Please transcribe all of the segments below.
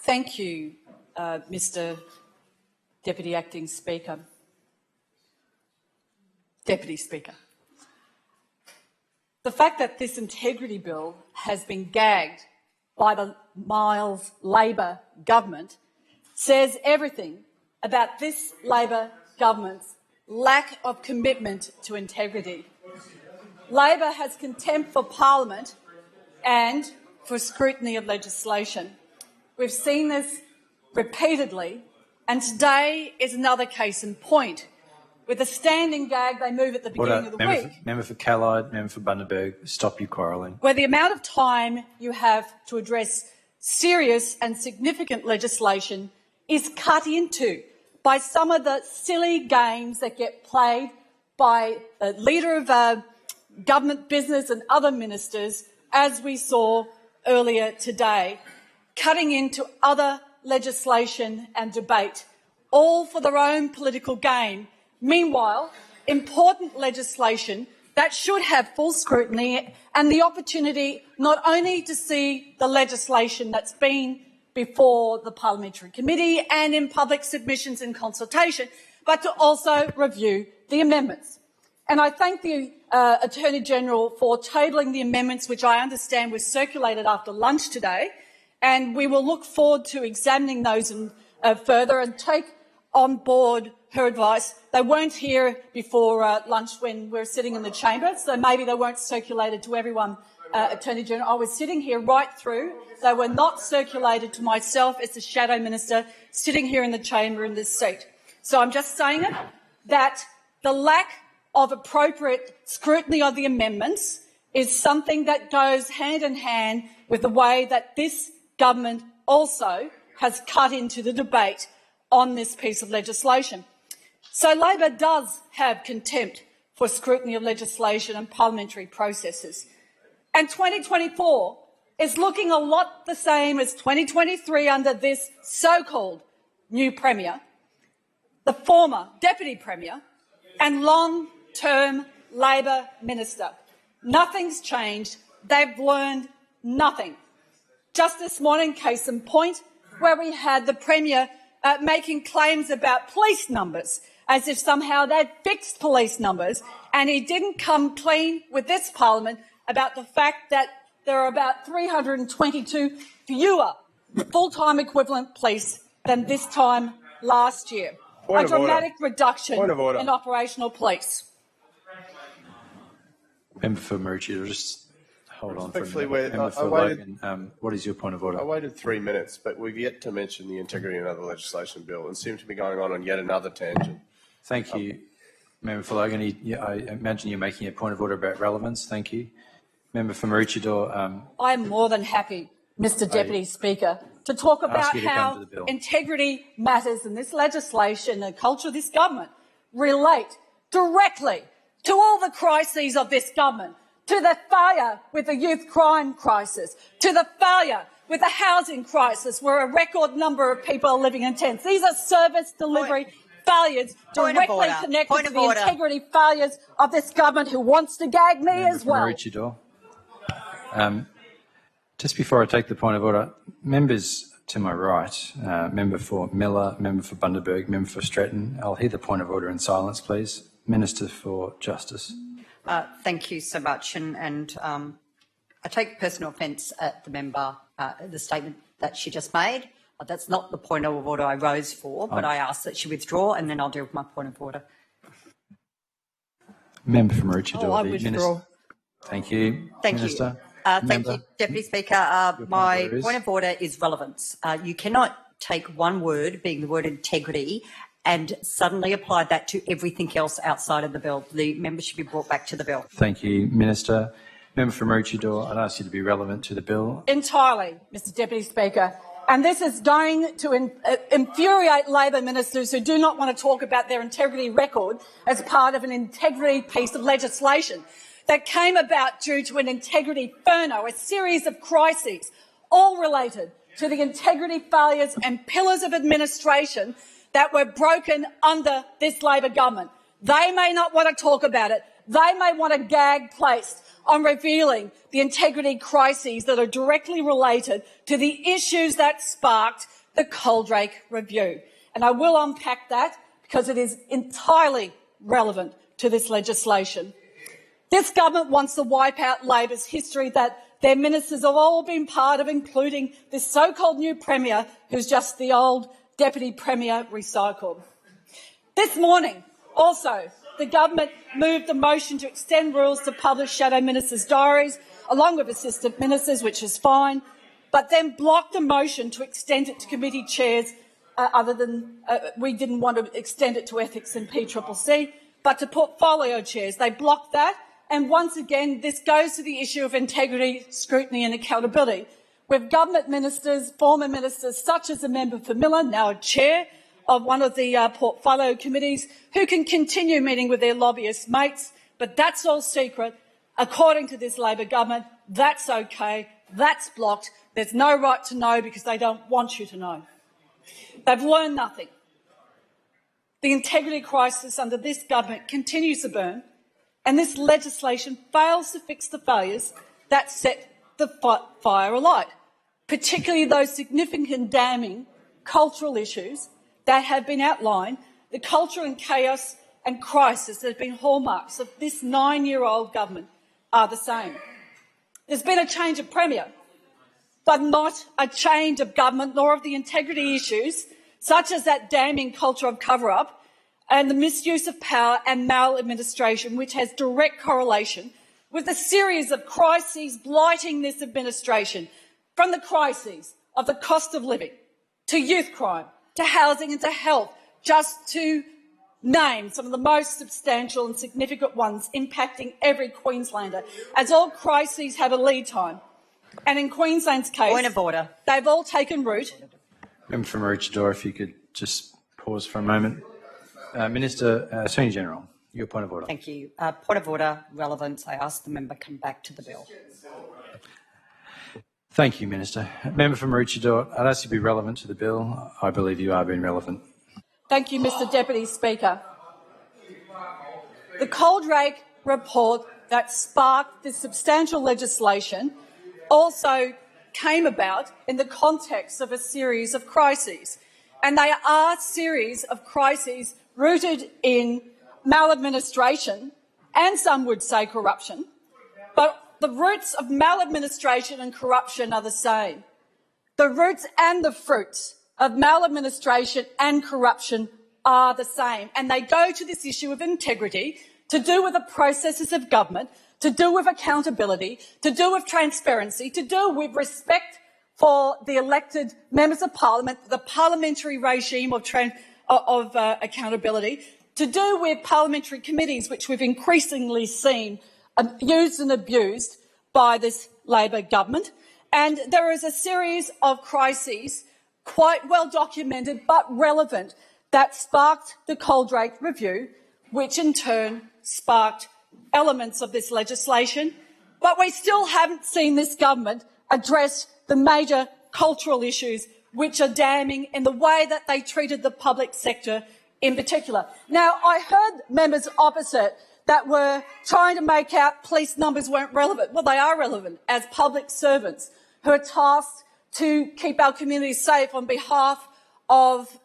Thank you, Mr Deputy Acting Speaker. Deputy Speaker. The fact that this integrity bill has been gagged by the Miles Labor government says everything about this Labor government's lack of commitment to integrity. Labor has contempt for Parliament and for scrutiny of legislation. We've seen this repeatedly, and today is another case in point. With a standing gag they move at the beginning of the week. Member for Callide, Member for Bundaberg, stop your quarrelling. Where the amount of time you have to address serious and significant legislation is cut into by some of the silly games that get played by a leader of government business and other ministers, as we saw earlier today, cutting into other legislation and debate, all for their own political gain. Meanwhile, important legislation that should have full scrutiny and the opportunity not only to see the legislation that's been before the Parliamentary Committee and in public submissions and consultation, but to also review the amendments. And I thank the Attorney-General for tabling the amendments, which I understand were circulated after lunch today, and we will look forward to examining those further and take on board her advice. They weren't here before lunch when we were sitting in the chamber, so maybe they weren't circulated to everyone, Attorney-General. I was sitting here right through. They were not circulated to myself as the Shadow Minister sitting here in the chamber in this seat. So I'm just saying it, that the lack of appropriate scrutiny of the amendments is something that goes hand in hand with the way that this government also has cut into the debate on this piece of legislation. So Labor does have contempt for scrutiny of legislation and parliamentary processes. And 2024 is looking a lot the same as 2023 under this so-called new Premier, the former Deputy Premier and long-term Labor Minister. Nothing's changed. They've learned nothing. Just this morning, case in point, where we had the Premier making claims about police numbers, as if somehow they'd fixed police numbers, and he didn't come clean with this parliament about the fact that there are about 322 fewer full-time equivalent police than this time last year. A dramatic reduction in operational police. Member for Maroochydore, just hold on for a minute. Member for Logan, what is your point of order? I waited 3 minutes, but we've yet to mention the integrity and other legislation bill and seem to be going on yet another tangent. Thank you, Member for Logan. I imagine you're making a point of order about relevance. Thank you. Member for Maroochydore. I'm more than happy, Mr Deputy Speaker, to talk about how integrity matters in this legislation and the culture of this government relate directly to all the crises of this government, to the failure with the youth crime crisis, to the failure with the housing crisis where a record number of people are living in tents. These are service delivery failures directly connected to the integrity failures of this government who wants to gag me as well. Maroochydore. Just before I take the point of order, members to my right, member for Miller, member for Bundaberg, member for Stretton, I'll hear the point of order in silence, please. Minister for Justice. Thank you so much, and I take personal offence at the member, the statement that she just made. That's not the point of order I rose for, but I ask that she withdraw, and then I'll deal with my point of order. Member for Maroochydore. I withdraw. Thank you, Minister. Thank you, Deputy Speaker. My point of order is relevance. You cannot take one word, being the word integrity, and suddenly apply that to everything else outside of the bill. The member should be brought back to the bill. Thank you, Minister. Member for Maroochydore, I'd ask you to be relevant to the bill. Entirely, Mr Deputy Speaker. And this is going to infuriate Labor ministers who do not want to talk about their integrity record as part of an integrity piece of legislation that came about due to an integrity inferno, a series of crises, all related to the integrity failures and pillars of administration that were broken under this Labor government. They may not want to talk about it, they may want a gag placed on revealing the integrity crises that are directly related to the issues that sparked the Coldrake review. And I will unpack that because it is entirely relevant to this legislation. This government wants to wipe out Labor's history that their ministers have all been part of, including this so-called new Premier, who's just the old Deputy Premier recycled. This morning, also, the government moved the motion to extend rules to publish shadow ministers' diaries, along with assistant ministers, which is fine, but then blocked the motion to extend it to committee chairs, we didn't want to extend it to ethics and PCCC, but to portfolio chairs. They blocked that, and once again, this goes to the issue of integrity, scrutiny and accountability, with government ministers, former ministers, such as the member for Miller, now a chair of one of the portfolio committees, who can continue meeting with their lobbyist mates, but that's all secret. According to this Labor government, that's okay, that's blocked. There's no right to know because they don't want you to know. They've learned nothing. The integrity crisis under this government continues to burn, and this legislation fails to fix the failures that set the fire alight, particularly those significant damning cultural issues that have been outlined. The culture and chaos and crisis that have been hallmarks of this 9-year-old government are the same. There's been a change of Premier, but not a change of government nor of the integrity issues, such as that damning culture of cover-up and the misuse of power and maladministration, which has direct correlation with a series of crises blighting this administration, from the crises of the cost of living to youth crime to housing and to health, just to name some of the most substantial and significant ones impacting every Queenslander, as all crises have a lead time. And in Queensland's case, Point of order. They've all taken root. Member for Maroochydore, if you could just pause for a moment. Minister, Attorney General, your point of order. Thank you. Point of order, relevance. I ask the member come back to the bill. Thank you, Minister. Member for Maroochydore, I'd ask you to be relevant to the bill. I believe you are being relevant. Thank you, Mr Deputy Speaker. The Coldrake report that sparked this substantial legislation also came about in the context of a series of crises, and they are a series of crises rooted in maladministration and some would say corruption, but the roots of maladministration and corruption are the same. The roots and the fruits of maladministration and corruption are the same, and they go to this issue of integrity, to do with the processes of government, to do with accountability, to do with transparency, to do with respect for the elected members of parliament, the parliamentary regime of accountability, to do with parliamentary committees, which we've increasingly seen used and abused by this Labor government. And there is a series of crises, quite well documented but relevant, that sparked the Coldrake review, which in turn sparked elements of this legislation. But we still haven't seen this government address the major cultural issues which are damning in the way that they treated the public sector in particular. Now, I heard members opposite that were trying to make out police numbers weren't relevant. Well, they are relevant as public servants who are tasked to keep our communities safe on behalf of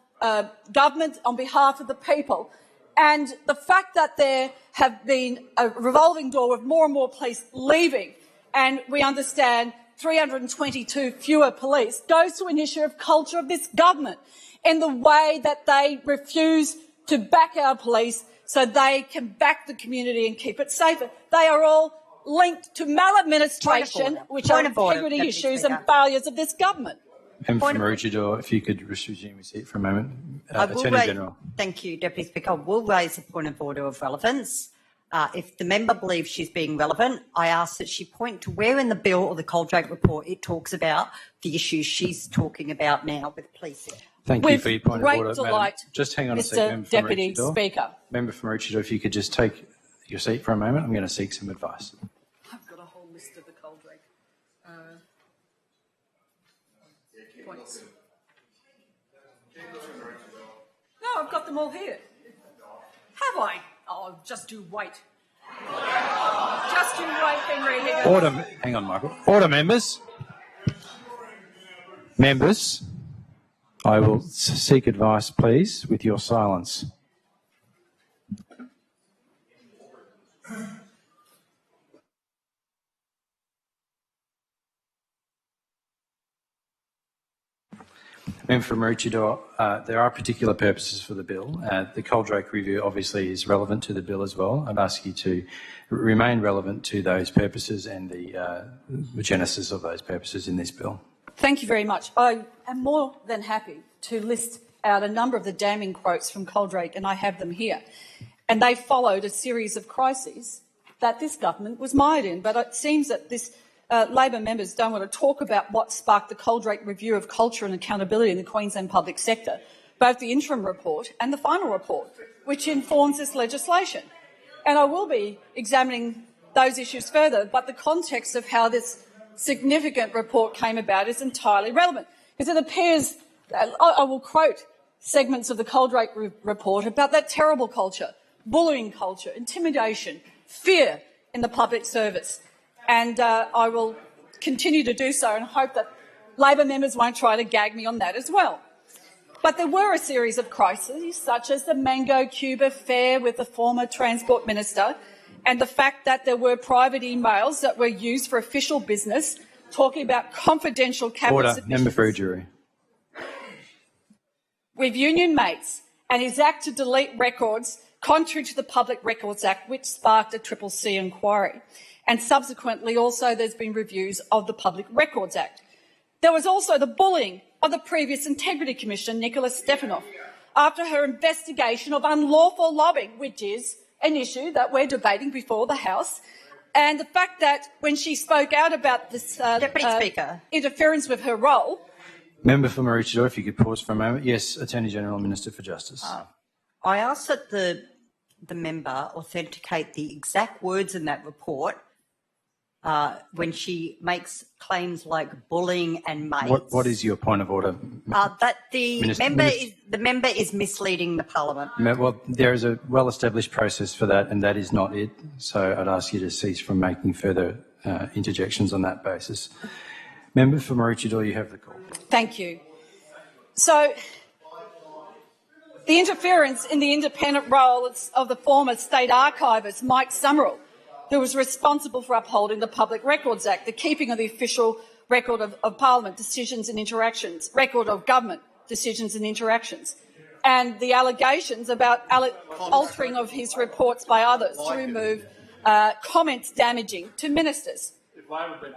government, on behalf of the people. And the fact that there have been a revolving door of more and more police leaving, and we understand 322 fewer police, goes to an issue of culture of this government in the way that they refuse to back our police so they can back the community and keep it safer. They are all linked to maladministration, which are integrity issues and failures of this government. Member for Maroochydore, if you could resume your seat for a moment. Attorney General. Thank you, Deputy Speaker. I will raise a point of order of relevance. If the member believes she's being relevant, I ask that she point to where in the bill or the Coldrake report it talks about the issues she's talking about now with policing. Thank you for your point of order, delight, Madam. Just hang on Mr. a second, Member Deputy for Maroochydore. Speaker. Member for Maroochydore, if you could just take your seat for a moment, I'm going to seek some advice. I've got a whole list of the Coldrake points. No, I've got them all here. Have I? Oh, just do wait. Just you wait, Henry Higgins. Order. Hang on, Michael. Order, members. Members, I will seek advice, please, with your silence. Member for Maroochydore, there are particular purposes for the bill. The Coldrake review obviously is relevant to the bill as well. I'd ask you to remain relevant to those purposes and the genesis of those purposes in this bill. Thank you very much. I am more than happy to list out a number of the damning quotes from Coldrake, and I have them here. And they followed a series of crises that this government was mired in. But it seems that this Labor members don't want to talk about what sparked the Coldrake Review of Culture and Accountability in the Queensland public sector, both the interim report and the final report, which informs this legislation. And I will be examining those issues further, but the context of how this significant report came about is entirely relevant, because it appears, I will quote segments of the Coldrake report about that terrible culture, bullying culture, intimidation, fear in the public service. And I will continue to do so and hope that Labor members won't try to gag me on that as well. But there were a series of crises, such as the Mango Cube affair with the former Transport Minister and the fact that there were private emails that were used for official business talking about confidential cabinet Order. Member for Ururu. With union mates and his act to delete records contrary to the Public Records Act, which sparked a CCC inquiry. And subsequently also there's been reviews of the Public Records Act. There was also the bullying of the previous Integrity Commissioner, Nicola Stefanoff, after her investigation of unlawful lobbying, which is an issue that we're debating before the House, and the fact that when she spoke out about this Deputy Speaker. Interference with her role. Member for Maroochydore, if you could pause for a moment. Yes, Attorney General, Minister for Justice. I ask that the member authenticate the exact words in that report when she makes claims like bullying and mates. What is your point of order? That the Minister, member is misleading the Parliament. Well, there is a well-established process for that, and that is not it. So I'd ask you to cease from making further interjections on that basis. Member for Maroochydore, you have the call. Thank you. So the interference in the independent role of the former state archivist, Mike Summerall, who was responsible for upholding the Public Records Act, the keeping of the official record of Parliament decisions and interactions, record of government decisions and interactions, and the allegations about altering of his reports by others to remove comments damaging to ministers.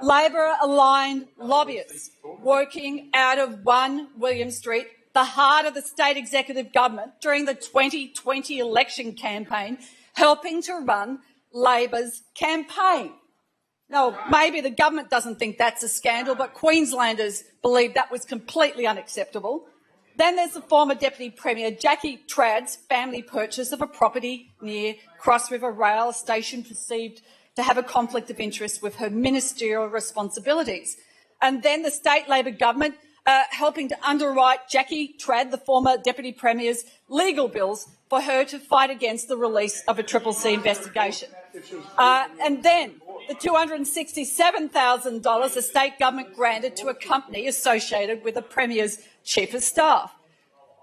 Labor-aligned lobbyists working out of 1 William Street, the heart of the state executive government during the 2020 election campaign, helping to run Labor's campaign. Now, maybe the government doesn't think that's a scandal, but Queenslanders believe that was completely unacceptable. Then there's the former Deputy Premier Jackie Trad's family purchase of a property near Cross River Rail Station perceived to have a conflict of interest with her ministerial responsibilities. And then the state Labor government helping to underwrite Jackie Trad, the former Deputy Premier's legal bills for her to fight against the release of a CCC investigation. And then the $267,000 the state government granted to a company associated with the Premier's chief of staff.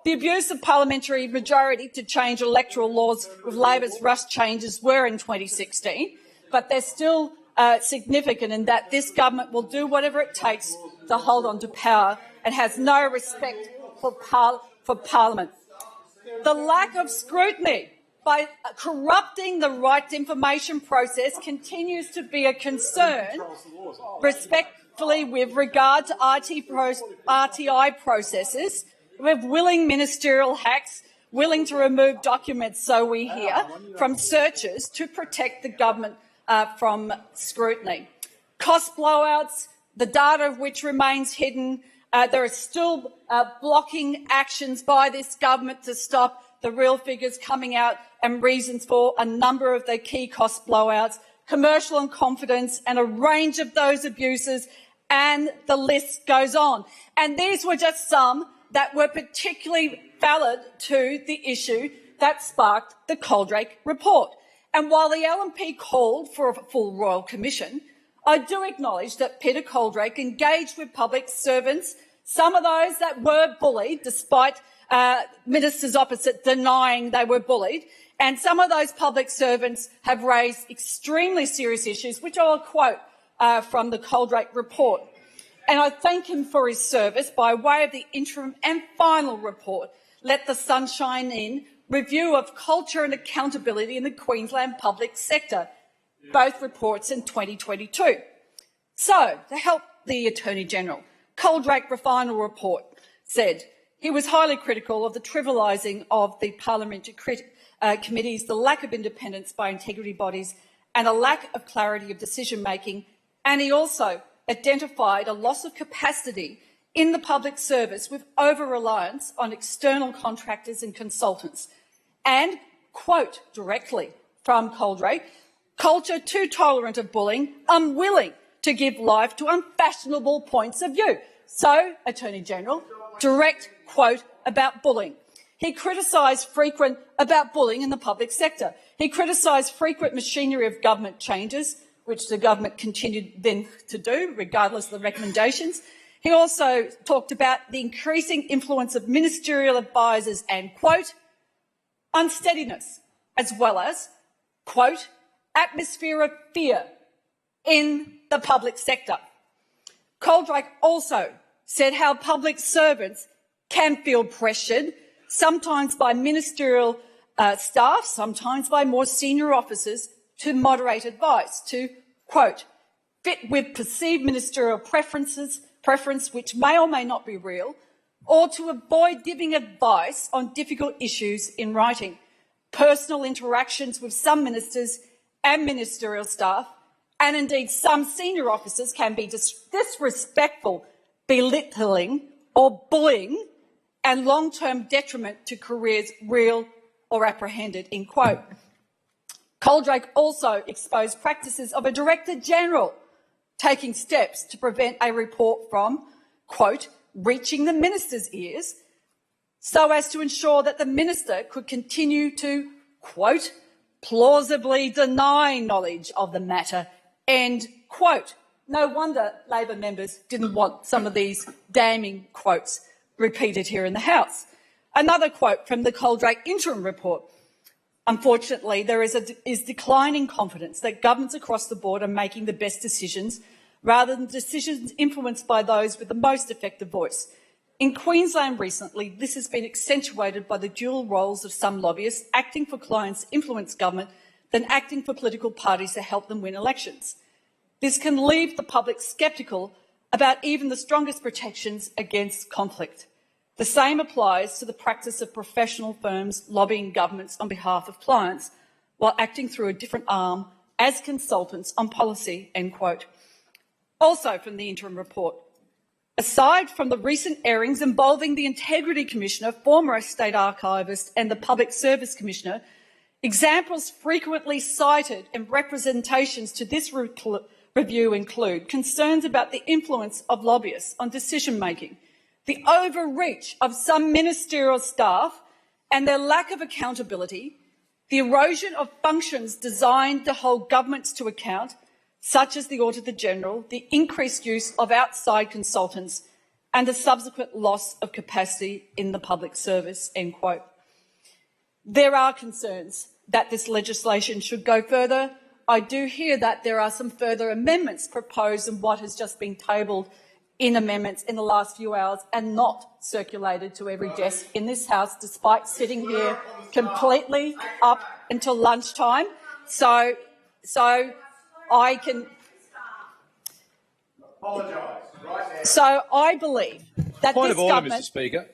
The abuse of parliamentary majority to change electoral laws with Labor's rush changes were in 2016, but they're still significant in that this government will do whatever it takes to hold on to power and has no respect for Parliament. The lack of scrutiny by corrupting the right to information process continues to be a concern, respectfully with regard to RTI processes, with willing ministerial hacks willing to remove documents, so we hear, from searches to protect the government from scrutiny. Cost blowouts, the data of which remains hidden. There are still blocking actions by this government to stop the real figures coming out and reasons for a number of the key cost blowouts, commercial and confidence, and a range of those abuses, and the list goes on. And these were just some that were particularly valid to the issue that sparked the Coldrake report. And while the LNP called for a full royal commission, I do acknowledge that Peter Coaldrake engaged with public servants, some of those that were bullied, despite ministers opposite denying they were bullied, and some of those public servants have raised extremely serious issues, which I'll quote from the Coaldrake report. And I thank him for his service by way of the interim and final report, Let the Sunshine In, Review of Culture and Accountability in the Queensland Public Sector, both reports in 2022. So, to help the Attorney-General, Coaldrake final report said he was highly critical of the trivialising of the parliamentary committees, the lack of independence by integrity bodies and a lack of clarity of decision-making, and he also identified a loss of capacity in the public service with over-reliance on external contractors and consultants. And, quote directly from Coaldrake, culture too tolerant of bullying, unwilling to give life to unfashionable points of view. So, Attorney-General, direct quote about bullying. He criticised about bullying in the public sector. He criticised frequent machinery of government changes, which the government continued then to do, regardless of the recommendations. He also talked about the increasing influence of ministerial advisers and, quote, unsteadiness, as well as, quote, atmosphere of fear in the public sector. Coaldrake also said how public servants can feel pressured, sometimes by ministerial staff, sometimes by more senior officers, to moderate advice, to, quote, fit with perceived ministerial preference which may or may not be real, or to avoid giving advice on difficult issues in writing. Personal interactions with some ministers and ministerial staff, and indeed some senior officers, can be disrespectful, belittling or bullying, and long-term detriment to careers real or apprehended, end quote. Coaldrake also exposed practices of a Director-General taking steps to prevent a report from, quote, reaching the minister's ears, so as to ensure that the minister could continue to, quote, plausibly deny knowledge of the matter, end quote. No wonder Labor members didn't want some of these damning quotes repeated here in the House. Another quote from the Coaldrake interim report. Unfortunately, there is declining confidence that governments across the board are making the best decisions rather than decisions influenced by those with the most effective voice. In Queensland recently, this has been accentuated by the dual roles of some lobbyists acting for clients to influence government than acting for political parties to help them win elections. This can leave the public sceptical about even the strongest protections against conflict. The same applies to the practice of professional firms lobbying governments on behalf of clients while acting through a different arm as consultants on policy, end quote. Also from the interim report, aside from the recent airings involving the Integrity Commissioner, former State Archivist and the Public Service Commissioner, examples frequently cited in representations to this review include concerns about the influence of lobbyists on decision-making, the overreach of some ministerial staff and their lack of accountability, the erosion of functions designed to hold governments to account, such as the Auditor-General, the increased use of outside consultants and the subsequent loss of capacity in the public service, end quote. There are concerns that this legislation should go further. I do hear that there are some further amendments proposed in what has just been tabled in amendments in the last few hours and not circulated to every desk in this House, despite sitting here completely up until lunchtime. So I can. So I believe that Point this of order, government. Mr. Speaker.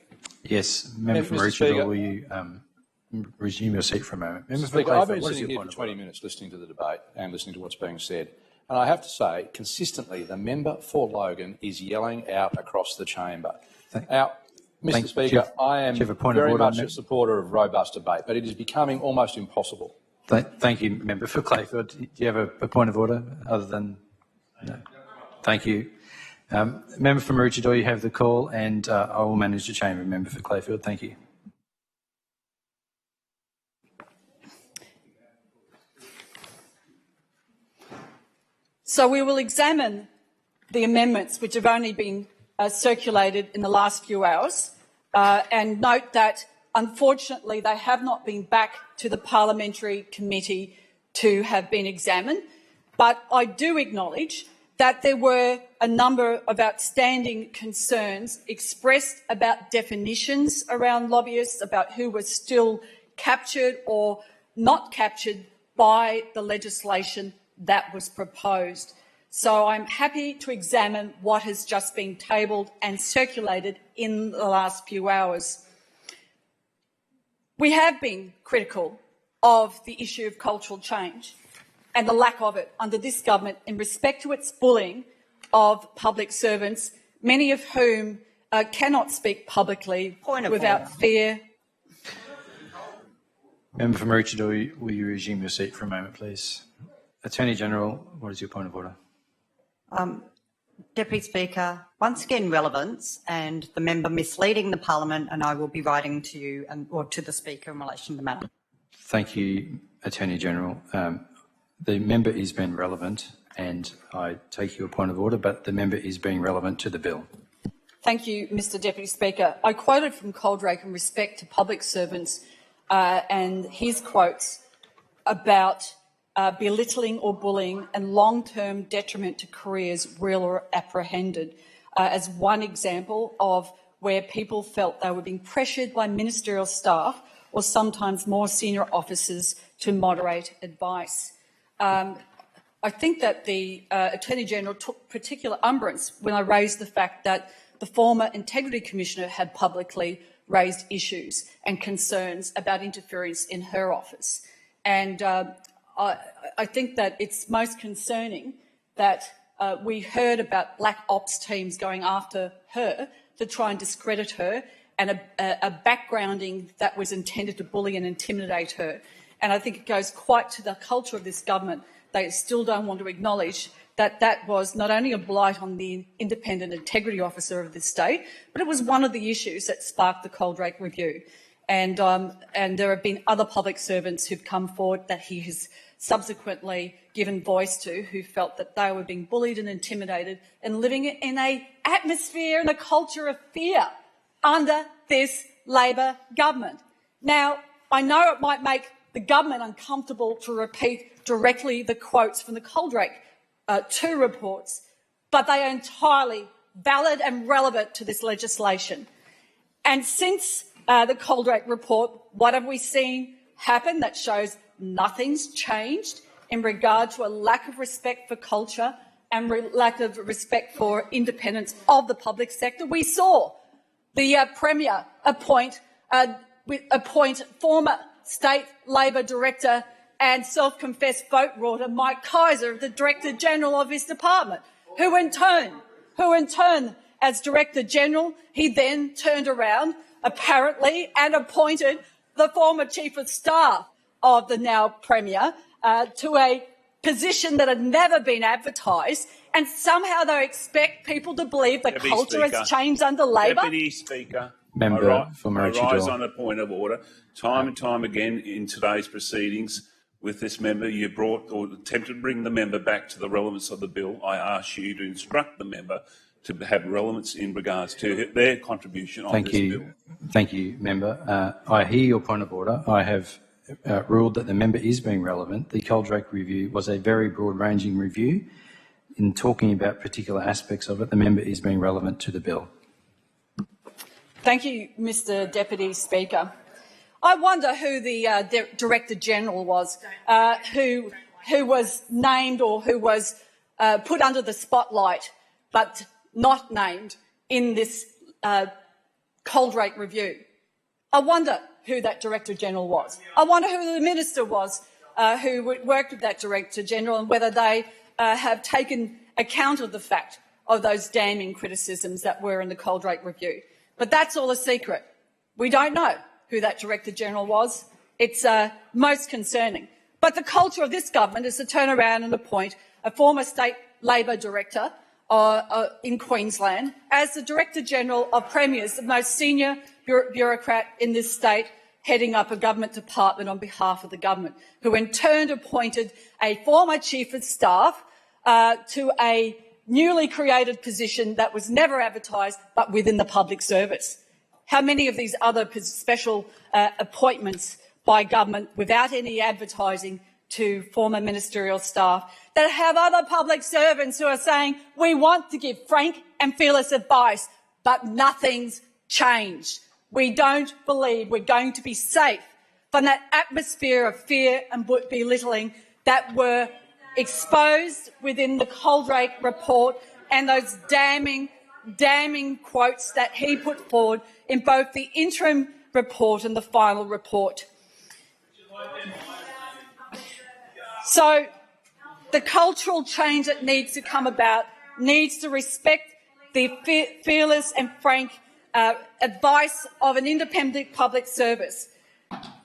Yes, Member from Mr. Speaker. Maroochydore, will you resume your seat for a moment? Member for Speaker, I've been Clayfield, what is sitting your here point for of 20 order? minutes listening to the debate and listening to what's being said. And I have to say, consistently, the member for Logan is yelling out across the chamber. Mr. Speaker, I am very much a supporter of robust debate, but it is becoming almost impossible. Thank you, Member for Clayfield. Do you have a point of order other than... No. Thank you. Member for Maroochydore, you have the call, and I will manage the chamber. Member for Clayfield, thank you. So we will examine the amendments which have only been circulated in the last few hours and note that, unfortunately, they have not been back to the Parliamentary Committee to have been examined. But I do acknowledge that there were a number of outstanding concerns expressed about definitions around lobbyists, about who was still captured or not captured by the legislation that was proposed. So I'm happy to examine what has just been tabled and circulated in the last few hours. We have been critical of the issue of cultural change and the lack of it under this government in respect to its bullying of public servants, many of whom cannot speak publicly without fear. Member for Maroochydore, will you resume your seat for a moment, please? Attorney General, what is your point of order? Deputy Speaker, once again relevance and the member misleading the Parliament, and I will be writing to you or to the Speaker in relation to the matter. Thank you, Attorney General. The member is being relevant and I take your point of order, but the member is being relevant to the bill. Thank you, Mr Deputy Speaker. I quoted from Coldrake in respect to public servants and his quotes about belittling or bullying and long-term detriment to careers, real or apprehended, as one example of where people felt they were being pressured by ministerial staff or sometimes more senior officers to moderate advice. I think that the Attorney General took particular umbrance when I raised the fact that the former Integrity Commissioner had publicly raised issues and concerns about interference in her office. And I think that it's most concerning that we heard about black ops teams going after her to try and discredit her and a backgrounding that was intended to bully and intimidate her. And I think it goes quite to the culture of this government. They still don't want to acknowledge that that was not only a blight on the independent integrity officer of this state, but it was one of the issues that sparked the Coldrake review. And there have been other public servants who've come forward that he has subsequently given voice to who felt that they were being bullied and intimidated and living in an atmosphere and a culture of fear under this Labor government. Now, I know it might make the government uncomfortable to repeat directly the quotes from the Coldrake two reports, but they are entirely valid and relevant to this legislation. And since the Coldrake report, what have we seen happen that shows nothing's changed in regard to a lack of respect for culture and lack of respect for independence of the public sector? We saw the Premier appoint former State Labor Director and self-confessed vote rotter Mike Kaiser, the Director General of his department, who in turn, as Director General, he then turned around, apparently, and appointed the former Chief of Staff of the now Premier to a position that had never been advertised, and somehow they expect people to believe that culture has changed under Labor. Deputy Speaker, Member for Maroochydore. I rise on a point of order. Time and time again in today's proceedings with this member, you brought or attempted to bring the member back to the relevance of the bill. I ask you to instruct the member to have relevance in regards to their contribution on this bill. Thank you, Member. I hear your point of order. I have ruled that the member is being relevant. The Coldrake review was a very broad-ranging review. In talking about particular aspects of it, the member is being relevant to the bill. Thank you, Mr Deputy Speaker. I wonder who the Director General was who was named or who was put under the spotlight but not named in this Coldrake review. I wonder who that Director General was. I wonder who the Minister was who worked with that Director General and whether they have taken account of the fact of those damning criticisms that were in the Coldrake review. But that's all a secret. We don't know who that Director General was. It's most concerning. But the culture of this government is to turn around and appoint a former State Labor Director in Queensland as the Director General of Premiers, the most senior bureaucrat in this state, heading up a government department on behalf of the government, who in turn appointed a former Chief of Staff to a newly created position that was never advertised but within the public service? How many of these other special appointments by government without any advertising to former ministerial staff that have other public servants who are saying, we want to give frank and fearless advice, but nothing's changed. We don't believe we're going to be safe from that atmosphere of fear and belittling that were exposed within the Coldrake report and those damning quotes that he put forward in both the interim report and the final report. So the cultural change that needs to come about needs to respect the fearless and frank advice of an independent public service.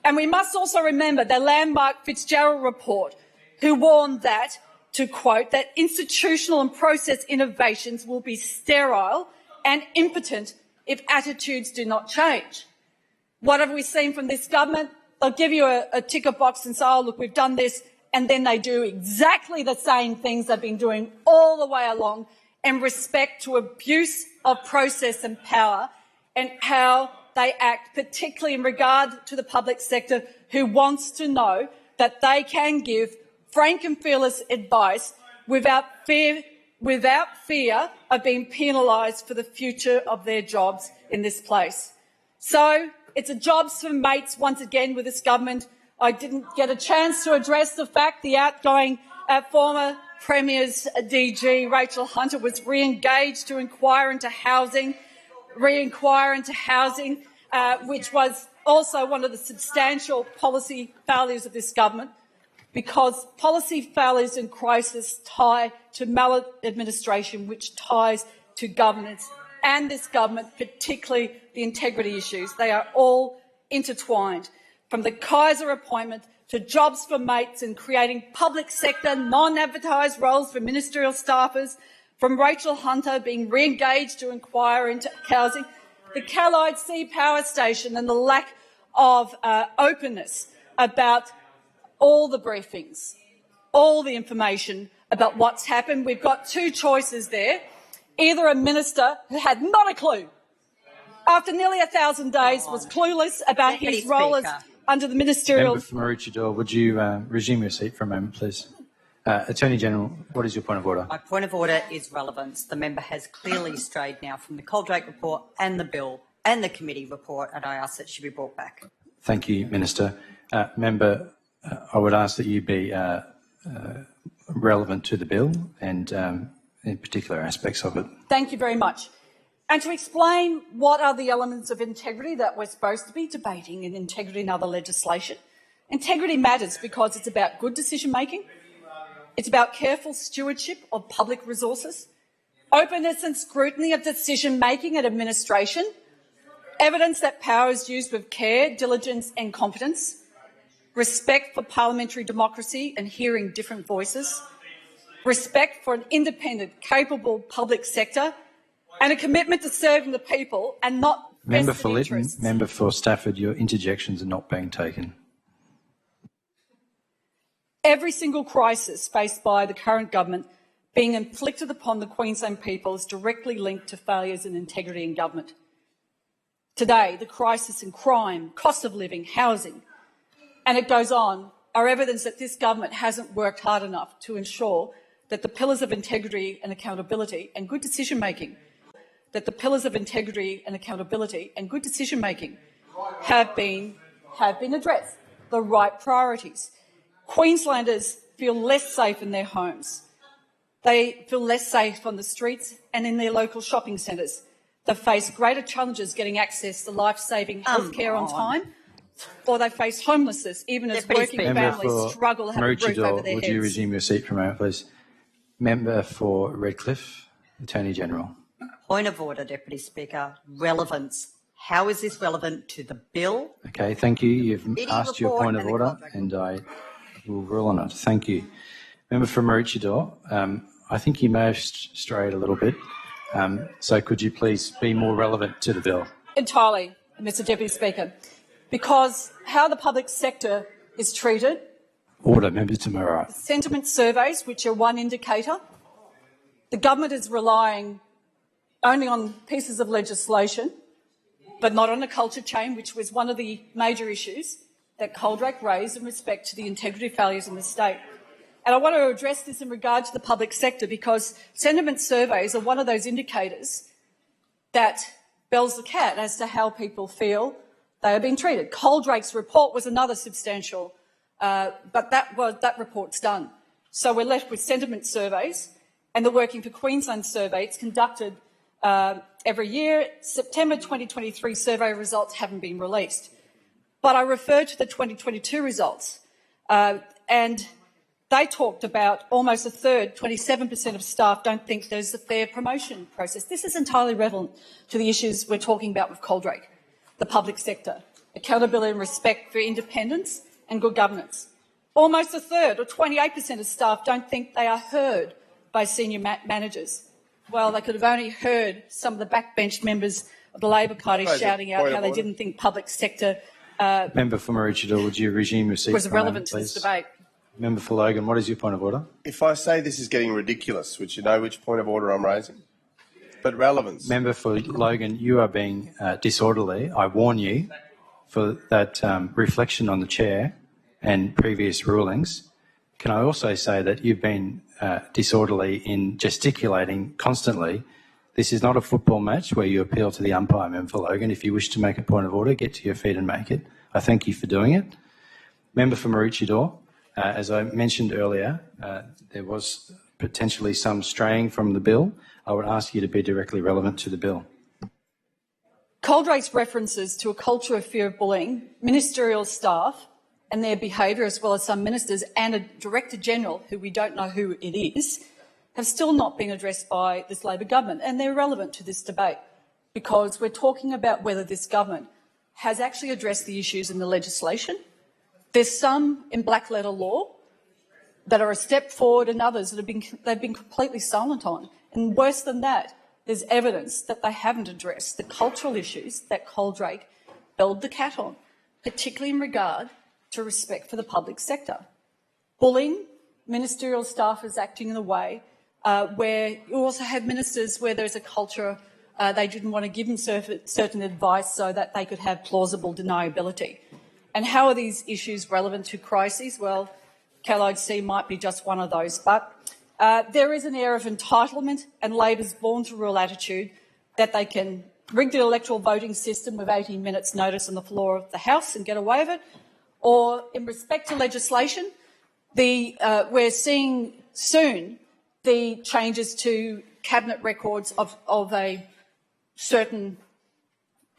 And we must also remember the landmark Fitzgerald report, who warned that, to quote, that institutional and process innovations will be sterile and impotent if attitudes do not change. What have we seen from this government? They'll give you a ticker box and say, oh, look, we've done this, and then they do exactly the same things they've been doing all the way along in respect to abuse of process and power and how they act, particularly in regard to the public sector, who wants to know that they can give frank and fearless advice without fear of being penalised for the future of their jobs in this place. So it's a jobs for mates once again with this government. I didn't get a chance to address the fact the outgoing former Premier's DG, Rachel Hunter, was re-engaged to inquire into housing, which was also one of the substantial policy failures of this government, because policy failures in crisis tie to maladministration, which ties to governance and this government, particularly the integrity issues. They are all intertwined, from the Kaiser appointment to jobs for mates and creating public sector non-advertised roles for ministerial staffers, from Rachel Hunter being re-engaged to inquire into housing, the Callide C Power Station and the lack of openness about all the briefings, all the information about what's happened. We've got two choices there. Either a minister who had not a clue, after nearly 1,000 days, was clueless about his role as under the ministerial... Member for Maroochydore, would you resume your seat for a moment, please? Attorney General, what is your point of order? My point of order is relevance. The member has clearly strayed now from the Coldrake report and the bill and the committee report, and I ask that she be brought back. Thank you, Minister. Member, I would ask that you be relevant to the bill and in particular aspects of it. Thank you very much. And to explain what are the elements of integrity that we're supposed to be debating in integrity and other legislation. Integrity matters because it's about good decision-making, it's about careful stewardship of public resources, openness and scrutiny of decision-making and administration, evidence that power is used with care, diligence and competence, respect for parliamentary democracy and hearing different voices, respect for an independent, capable public sector, and a commitment to serving the people and not Member vested for Lytton, interests. Member for Stafford, your interjections are not being taken. Every single crisis faced by the current government being inflicted upon the Queensland people is directly linked to failures in integrity in government. Today, the crisis in crime, cost of living, housing, and it goes on, are evidence that this government hasn't worked hard enough to ensure that the pillars of integrity and accountability and good decision-making have been addressed, the right priorities. Queenslanders feel less safe in their homes. They feel less safe on the streets and in their local shopping centres. They face greater challenges getting access to life-saving health care on time, or they face homelessness, even as working families struggle to have a roof over their heads. Would you resume your seat for a moment, please? Member for Redcliffe, Attorney General. Point of order, Deputy Speaker. Relevance. How is this relevant to the bill? Okay, thank you. You've asked your point of order and I will rule on it. Thank you. Member for Maroochydore, I think you may have strayed a little bit. So could you please be more relevant to the bill? Entirely, Mr Deputy Speaker, because how the public sector is treated Order, Member to my right. Sentiment surveys, which are one indicator. The government is relying only on pieces of legislation, but not on a culture change, which was one of the major issues that Coldrake raised in respect to the integrity failures in the state. And I want to address this in regard to the public sector, because sentiment surveys are one of those indicators that bells the cat as to how people feel they are being treated. Coldrake's report was another substantial, but that report's done. So we're left with sentiment surveys, and the Working for Queensland survey. It's conducted every year. September 2023 survey results haven't been released. But I refer to the 2022 results, and they talked about almost a third, 27% of staff don't think there's a fair promotion process. This is entirely relevant to the issues we're talking about with Coldrake, the public sector, accountability and respect for independence and good governance. Almost a third, or 28% of staff, don't think they are heard by senior managers. Well, they could have only heard some of the backbench members of the Labor Party shouting out how they didn't think public sector Member for Maroochydore, would you resume your seat? was relevant to this debate. Member for Logan, what is your point of order? If I say this is getting ridiculous, would you know which point of order I'm raising? But relevance. Member for Logan, you are being disorderly. I warn you for that reflection on the chair and previous rulings. Can I also say that you've been disorderly in gesticulating constantly? This is not a football match where you appeal to the umpire, Member for Logan. If you wish to make a point of order, get to your feet and make it. I thank you for doing it. Member for Maroochydore, as I mentioned earlier, there was potentially some straying from the bill. I would ask you to be directly relevant to the bill. Coldrake's references to a culture of fear of bullying, ministerial staff and their behaviour, as well as some ministers and a Director-General, who we don't know who it is, have still not been addressed by this Labor government, and they're relevant to this debate because we're talking about whether this government has actually addressed the issues in the legislation. There's some in black letter law that are a step forward, and others that they've been completely silent on. And worse than that, there's evidence that they haven't addressed the cultural issues that Coldrake belled the cat on, particularly in regard to respect for the public sector. Bullying, ministerial staffers acting in a way where you also have ministers where there's a culture they didn't want to give them certain advice so that they could have plausible deniability. And how are these issues relevant to crises? Well, Callide C might be just one of those, but there is an air of entitlement and Labor's born-to-rule attitude that they can rig the electoral voting system with 18 minutes notice on the floor of the House and get away with it. Or, in respect to legislation, we're seeing soon the changes to cabinet records of a certain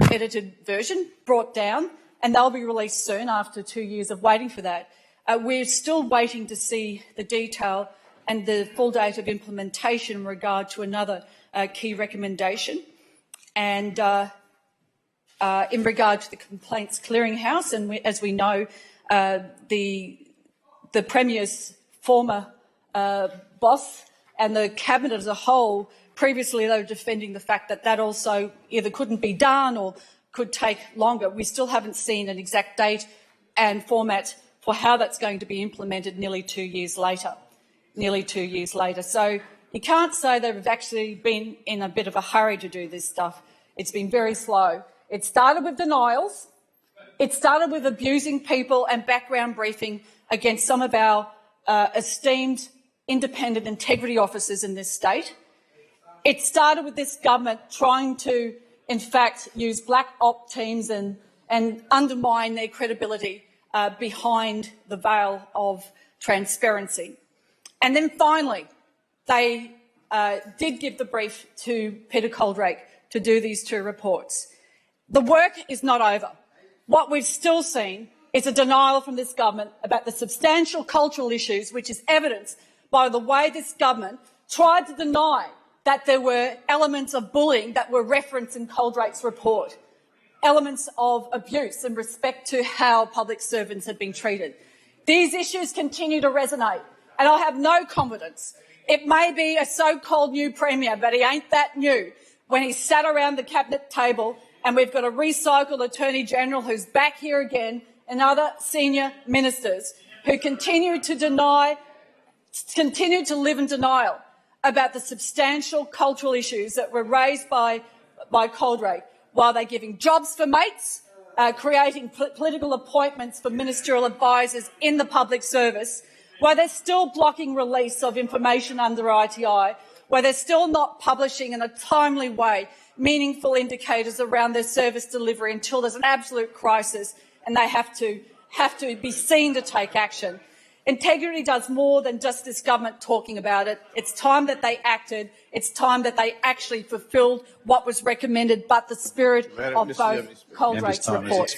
edited version brought down, and they'll be released soon after 2 years of waiting for that. We're still waiting to see the detail and the full date of implementation in regard to another key recommendation. And in regard to the Complaints Clearinghouse, and as we know, the Premier's former boss and the Cabinet as a whole, previously they were defending the fact that that also either couldn't be done or could take longer. We still haven't seen an exact date and format for how that's going to be implemented nearly 2 years later. So you can't say they've actually been in a bit of a hurry to do this stuff. It's been very slow. It started with denials. It started with abusing people and background briefing against some of our esteemed independent integrity officers in this state. It started with this government trying to, in fact, use black op teams and undermine their credibility behind the veil of transparency. And then finally, they did give the brief to Peter Coldrake to do these 2 reports. The work is not over. What we've still seen is a denial from this government about the substantial cultural issues, which is evidenced by the way this government tried to deny that there were elements of bullying that were referenced in Coldrake's report, elements of abuse in respect to how public servants had been treated. These issues continue to resonate, and I have no confidence. It may be a so-called new Premier, but he ain't that new when he sat around the Cabinet table and we've got a recycled Attorney-General who's back here again and other senior ministers who continue to live in denial about the substantial cultural issues that were raised by Coaldrake, while they're giving jobs for mates, creating political appointments for ministerial advisors in the public service, while they're still blocking release of information under ITI, where they're still not publishing in a timely way meaningful indicators around their service delivery until there's an absolute crisis and they have to be seen to take action. Integrity does more than just this government talking about it. It's time that they acted. It's time that they actually fulfilled what was recommended, but the spirit of both Coaldrake's reports.